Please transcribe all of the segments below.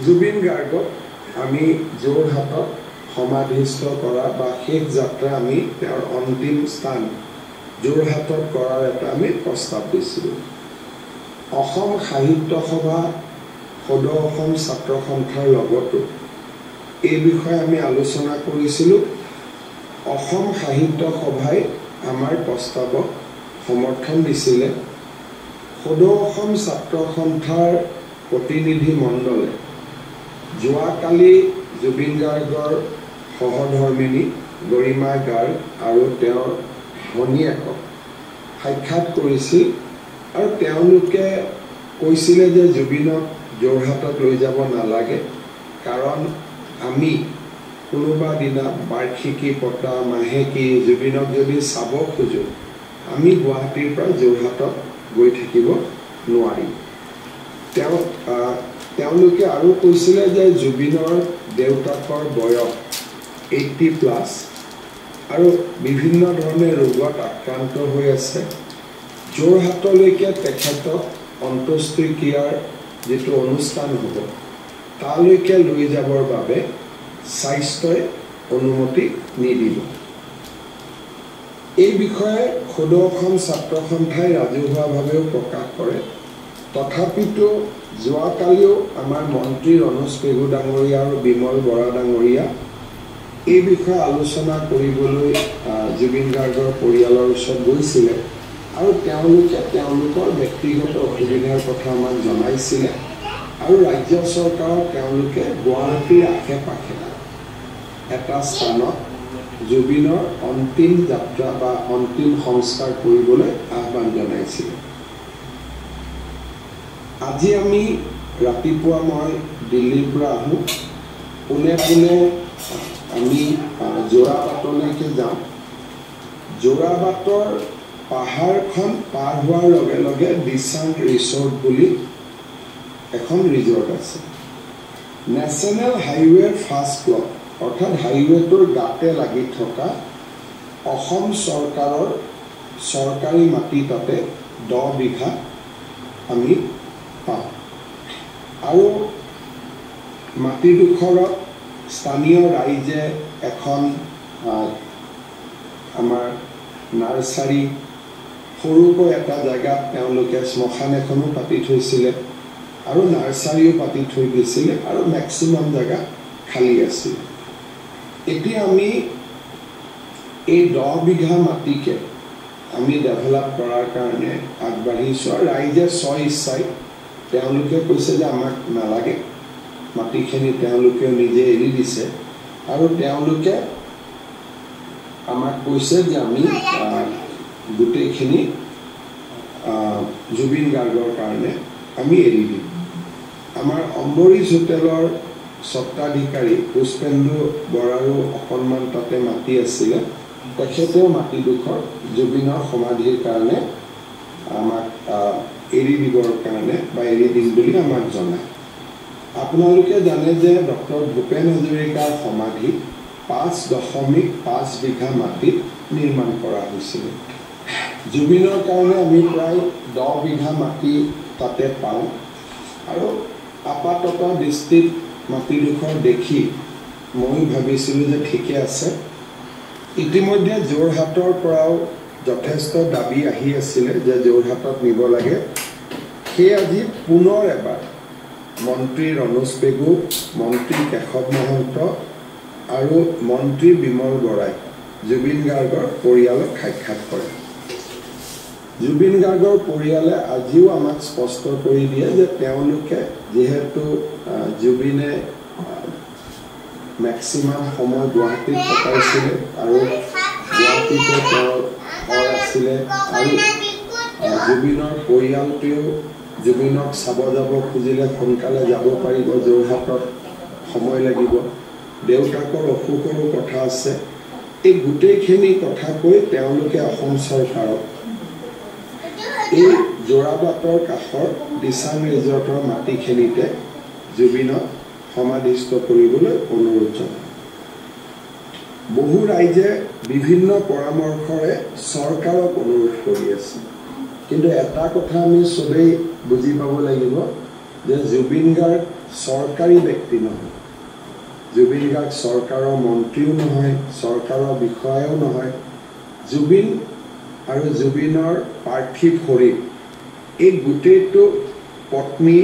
জুবিন গাৰ্গক আমি যোৰহাটত সমাধিস্থ কৰা বা শেষ যাত্ৰা আমি তেওঁৰ অন্তিম স্থান যোৰহাটত কৰাৰ এটা আমি প্ৰস্তাৱ দিছিলোঁ। অসম সাহিত্য সভা সদৌ অসম ছাত্ৰ সন্থাৰ লগতো এই বিষয়ে আমি আলোচনা কৰিছিলোঁ। অসম সাহিত্য সভাই আমাৰ প্ৰস্তাৱক সমৰ্থন দিছিলে। সদৌ অসম ছাত্ৰ সন্থাৰ প্ৰতিনিধি মণ্ডলে যোৱাকালি জুবিন গাৰ্গৰ সহধৰ্মিনী গৰিমা গাৰ্গ আৰু তেওঁৰ ভনীয়েকক সাক্ষাৎ কৰিছিল আৰু তেওঁলোকে কৈছিলে যে জুবিনক যোৰহাটত লৈ যাব নালাগে, কাৰণ আমি কোনোবা দিনা বাৰ্ষিকী পতা মাহেকী জুবিনক যদি চাব খোজোঁ আমি গুৱাহাটীৰ পৰা যোৰহাটত গৈ থাকিব নোৱাৰিম। তেওঁলোকে আৰু কৈছিলে যে জুবিনৰ দেউতাকৰ বয়স 80+ আৰু বিভিন্ন ধৰণে ৰোগত আক্ৰান্ত হৈ আছে। যোৰহাটলৈকে তেখেতক অন্ত্যেষ্টিক্ৰিয়াৰ যিটো অনুষ্ঠান হ'ব তালৈকে লৈ যাবৰ বাবে স্বাস্থ্যই অনুমতি নিদিব। এই বিষয়ে সদৌ অসম ছাত্ৰ সন্থাই ৰাজহুৱাভাৱেও প্ৰকাশ কৰে। তথাপিতো যোৱাকালিও আমাৰ মন্ত্ৰী ৰণোজ পেগু ডাঙৰীয়া আৰু বিমল বৰা ডাঙৰীয়া এই বিষয়ে আলোচনা কৰিবলৈ জুবিন গাৰ্গৰ পৰিয়ালৰ ওচৰত গৈছিলে আৰু তেওঁলোকে তেওঁলোকৰ ব্যক্তিগত অসুবিধাৰ কথা আমাক জনাইছিলে আৰু ৰাজ্য চৰকাৰক তেওঁলোকে গুৱাহাটীৰ আশে পাশে এটা স্থানত জুবিনৰ অন্তিম যাত্ৰা বা অন্তিম সংস্কাৰ কৰিবলৈ আহ্বান জনাইছিলে। আজি আমি ৰাতিপুৱা মই দিল্লীৰ পৰা আহোঁ, পোনে পোনে আমি যোৰাবাটলৈকে যাওঁ। যোৰাবাটৰ পাহাৰখন পাৰ হোৱাৰ লগে লগে দিচাং ৰিজৰ্ট বুলি এখন ৰিজৰ্ট আছে। নেশ্যনেল হাইৱেৰ ফাৰ্ষ্ট ব্লক অৰ্থাৎ হাইৱেটোৰ গাতে লাগি থকা অসম চৰকাৰৰ চৰকাৰী মাটি তাতে 10 বিঘা আমি পাওঁ আৰু মাটিডোখৰত স্থানীয় ৰাইজে এখন আমাৰ নাৰ্চাৰী সৰুকৈ এটা জেগাত তেওঁলোকে শ্মশান এখনো পাতি থৈছিলে আৰু নাৰ্চাৰীও পাতি থৈ দিছিলে আৰু মেক্সিমাম জেগা খালী আছিল। এতিয়া আমি এই 10 বিঘা মাটিকে আমি ডেভেলপ কৰাৰ কাৰণে আগবাঢ়িছোঁ আৰু ৰাইজে ইচ্ছাই তেওঁলোকে কৈছে যে আমাক নালাগে, মাটিখিনি তেওঁলোকে নিজে এৰি দিছে আৰু তেওঁলোকে আমাক কৈছে যে আমি গোটেইখিনি জুবিন গাৰ্গৰ কাৰণে আমি এৰি দিম। আমাৰ অম্বৰীশ হোটেলৰ স্বত্বাধিকাৰী পুষ্পেন্দু বৰাৰো অকণমান তাতে মাটি আছিলে, তেখেতেও মাটিডোখৰ জুবিনৰ সমাধিৰ কাৰণে আমাক এৰি দিবৰ কাৰণে বা এৰি দিম বুলি আমাক জনায়। আপোনালোকে জানে যে ডক্টৰ ভূপেন হাজৰিকাৰ সমাধি 5.5 বিঘা মাটিত নিৰ্মাণ কৰা হৈছিল। জুবিনৰ কাৰণে আমি প্ৰায় 10 বিঘা মাটি তাতে পাওঁ আৰু আপাতত দৃষ্টিত মাটিডোখৰ দেখি ময়ো ভাবিছিলোঁ যে ঠিকে আছে। ইতিমধ্যে যোৰহাটৰ পৰাও যথেষ্ট দাবী আহি আছিলে যে যোৰহাটত নিব লাগে। সেই আজি পুনৰ এবাৰ মন্ত্ৰী ৰণোজ পেগু, মন্ত্ৰী কেশৱ মহন্ত আৰু মন্ত্ৰী বিমল বৰাই জুবিন গাৰ্গৰ পৰিয়ালক সাক্ষাৎ কৰে। জুবিন গাৰ্গৰ পৰিয়ালে আজিও আমাক স্পষ্ট কৰি দিয়ে যে তেওঁলোকে যিহেতু জুবিনে মেক্সিমাম সময় গুৱাহাটীত কটাইছিলে আৰু গুৱাহাটীতে তেওঁৰ ঘৰ আছিলে আৰু জুবিনৰ পৰিয়ালটোৱেও জুবিনক চাব যাব খুজিলে সোনকালে যাব পাৰিব, যোৰহাটত সময় লাগিব, দেউতাকৰ অসুখৰো কথা আছে। এই গোটেইখিনি কথা কৈ তেওঁলোকে অসম চৰকাৰক এই যোৰাবাটৰ কাষৰ দিচাং ৰিজৰ্টৰ মাটিখিনিতে জুবিনক সমাধিস্থ কৰিবলৈ অনুৰোধ জনায়। বহু ৰাইজে বিভিন্ন পৰামৰ্শৰে চৰকাৰক অনুৰোধ কৰি আছে, কিন্তু এটা কথা আমি চবেই বুজি পাব লাগিব যে জুবিন গাৰ্গ চৰকাৰী ব্যক্তি নহয় জুবিন গাৰ্গ চৰকাৰৰ মন্ত্ৰীও নহয় চৰকাৰৰ বিষয়াও নহয় জুবিন আৰু জুবিনৰ পাৰ্থিৱ শৰীৰ এই গোটেইটো পত্নী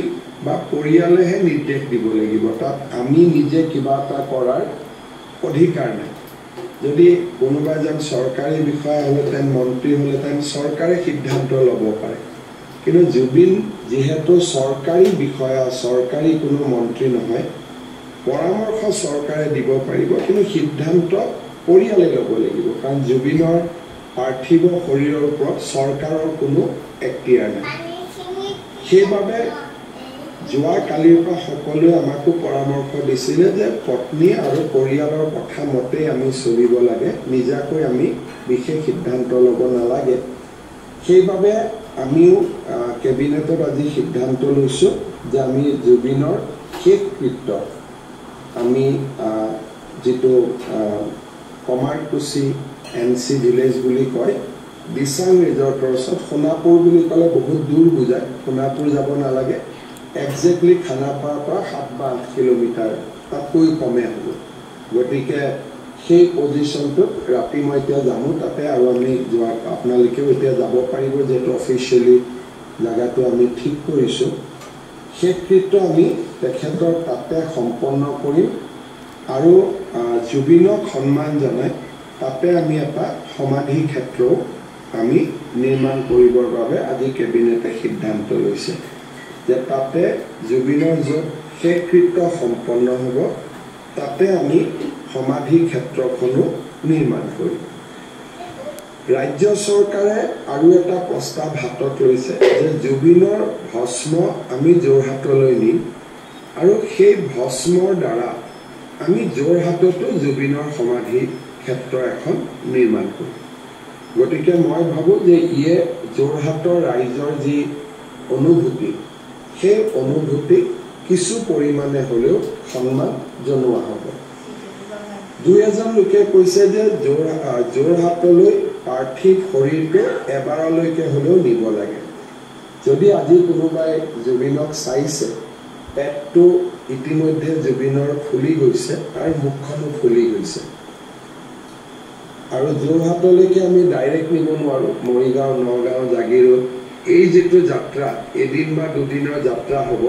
বা পৰিয়ালেহে নিৰ্দেশ দিব লাগিব তাত আমি নিজে কিবা এটা কৰাৰ অধিকাৰ নাই যদি কোনোবা এজন চৰকাৰী বিষয়া হ'লেতেন মন্ত্ৰী হ'লেতেন চৰকাৰে সিদ্ধান্ত ল'ব পাৰে কিন্তু জুবিন যেহেতু চৰকাৰী বিষয়া চৰকাৰী কোনো মন্ত্ৰী নহয় পৰামৰ্শ চৰকাৰে দিব পাৰিব কিন্তু সিদ্ধান্ত পৰিয়ালে ল'ব লাগিব কাৰণ জুবিনৰ পাৰ্থিৱ শৰীৰৰ ওপৰত চৰকাৰৰ কোনো এখতিয়াৰ নাই সেইবাবে যোৱা কালিৰ পৰা সকলোৱে আমাকো পৰামৰ্শ দিছিলে যে পত্নী আৰু পৰিয়ালৰ কথা মতে আমি চলিব লাগে নিজাকৈ আমি বিশেষ সিদ্ধান্ত ল'ব নালাগে সেইবাবে আমিও কেবিনেটত আজি সিদ্ধান্ত লৈছোঁ যে আমি জুবিনৰ শেষ কৃত্য আমি যেটো কমাৰকুছি এনসি ভিলেজ বুলি কয় দিচাং ৰিজৰ্টৰ ওচৰত সোণাপুৰ বুলি ক'লে বহুত দূৰ বুজায় সোণাপুৰ যাব নালাগে একজেক্টলি খানাপাৰাৰ পৰা 7 বা 8 কিলোমিটাৰ তাতকৈ কমে হ'ব গতিকে সেই পজিশ্যনটোত ৰাতি মই এতিয়া যামো তাতে আৰু আমি যোৱা আপোনালোকেও এতিয়া যাব পাৰিব যেটো অফিচিয়েলি জায়গাটো আমি ঠিক কৰিছোঁ সেই কৃত্য আমি তেখেতৰ তাতে সম্পন্ন কৰিম আৰু জুবিনক সন্মান জনাই তাতে আমি এটা সমাধি ক্ষেত্ৰ আমি নিৰ্মাণ কৰিবৰ বাবে আজি কেবিনেটে সিদ্ধান্ত লৈছে যে তাতে জুবিনৰ য'ত শেষ কৃত্য সম্পন্ন হ'ব তাতে আমি সমাধি ক্ষেত্ৰখনো নিৰ্মাণ কৰিম ৰাজ্য চৰকাৰে আৰু এটা প্ৰস্তাৱ হাতত লৈছে যে জুবিনৰ ভস্ম আমি যোৰহাটলৈ নিম আৰু সেই ভস্মৰ দ্বাৰা আমি যোৰহাটতো জুবিনৰ সমাধি ক্ষেত্ৰ এখন নিৰ্মাণ কৰিম গতিকে মই ভাবোঁ যে ইয়ে যোৰহাটৰ ৰাইজৰ যি অনুভূতি সেই অনুভূতি কিছু পৰিমাণে হ'লেও সন্মান জনোৱা হ'ব দুই এজন লোকে কৈছে যে যোৰহাটলৈ পাৰ্থিৱ শৰীৰটো এবাৰলৈকে হ'লেও নিব লাগে যদি আজি কোনোবাই জুবিনক চাইছে পেটটো ইতিমধ্যে জুবিনৰ ফুলি গৈছে আৰু মুখখনো ফুলি গৈছে আৰু যোৰহাটলৈকে আমি ডাইৰেক্ট নিব নোৱাৰোঁ মৰিগাঁও নগাঁও জাগিৰোড এই যেটো যাত্ৰা এদিন বা দুদিনৰ যাত্ৰা হ'ব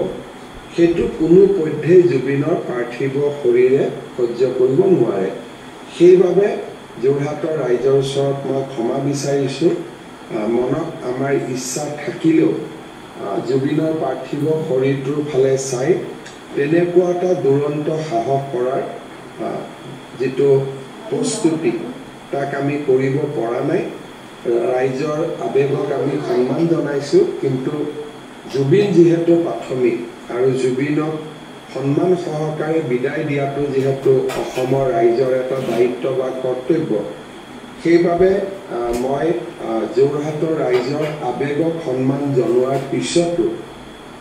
সেইটো কোনো পধ্যেই জুবিনৰ পাৰ্থিৱ শৰীৰে সহ্য কৰিব নোৱাৰে সেইবাবে যোৰহাটৰ ৰাইজৰ ওচৰত মই ক্ষমা বিচাৰিছোঁ মনত আমাৰ ইচ্ছা থাকিলেও জুবিনৰ পাৰ্থিৱ শৰীৰটোৰ ফালে চাই তেনেকুৱা এটা দুৰন্ত সাহস কৰাৰ যেটো প্ৰস্তুতি তাক আমি কৰিব পৰা নাই ৰাইজৰ আবেগক আমি সন্মান জনাইছোঁ কিন্তু জুবিন যেহেতু প্ৰাথমিক আৰু জুবিনক সন্মান সহকাৰে বিদায় দিয়াটো যেহেতু অসমৰ ৰাইজৰ এটা দায়িত্ব বা কৰ্তব্য সেইবাবে মই যোৰহাটৰ ৰাইজৰ আবেগক সন্মান জনোৱাৰ পিছতো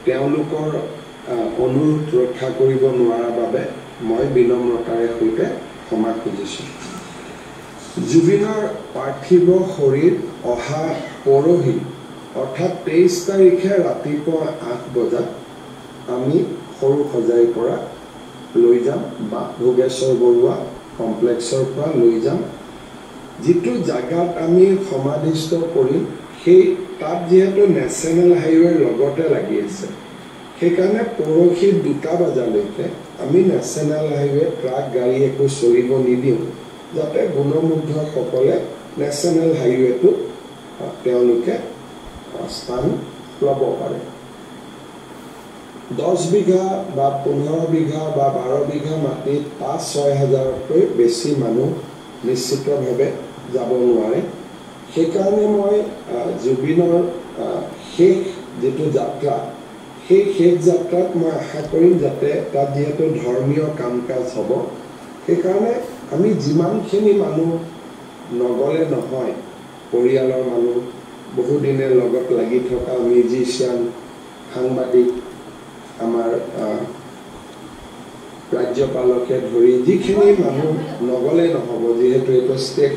তেওঁলোকৰ অনুৰোধ ৰক্ষা কৰিব নোৱাৰাৰ বাবে মই বিনম্ৰতাৰে সৈতে ক্ষমা খুজিছোঁ জুবিনৰ পাৰ্থিৱ শৰীৰ অহা পৰহি অৰ্থাৎ 23 তাৰিখে ৰাতিপুৱা 8 বজাত আমি সৰু সজাইৰ পৰা লৈ যাম বা ভোগেশ্বৰ বৰুৱা কমপ্লেক্সৰ পৰা লৈ যাম যেটো জায়গাত আমি সমাধিস্থ কৰিম সেই তাত যেহেতু নেশ্যনেল হাইৱেৰ লগতে লাগি আছে সেইকাৰণে পৰহি 2টা বজালৈকে আমি নেশ্যনেল হাইৱে ট্ৰাক গাড়ী একো চলিব নিদিওঁ যাতে গুণমুগ্ধসকলে নেশ্যনেল হাইৱেটো তেওঁলোকে স্থান ল'ব পাৰে 10 বিঘা বা 15 বিঘা বা 12 বিঘা মাটিত 5-6 হাজাৰতকৈ বেছি মানুহ নিশ্চিতভাৱে যাব নোৱাৰে সেইকাৰণে মই জুবিনৰ শেষ যেটো যাত্ৰা সেই শেষ যাত্ৰাত মই আশা কৰিম যাতে তাত যেহেতু ধৰ্মীয় কাম কাজ হ'ব সেইকাৰণে আমি যিমানখিনি মানুহ নগলে নহয় পৰিয়ালৰ মানুহ বহুদিনে লগত লাগি থকা মিউজিচিয়ান সাংবাদিক আমাৰ ৰাজ্যপালকে ধৰি যিখিনি মানুহ নগলে নহ'ব যেহেতু এটা ষ্টেট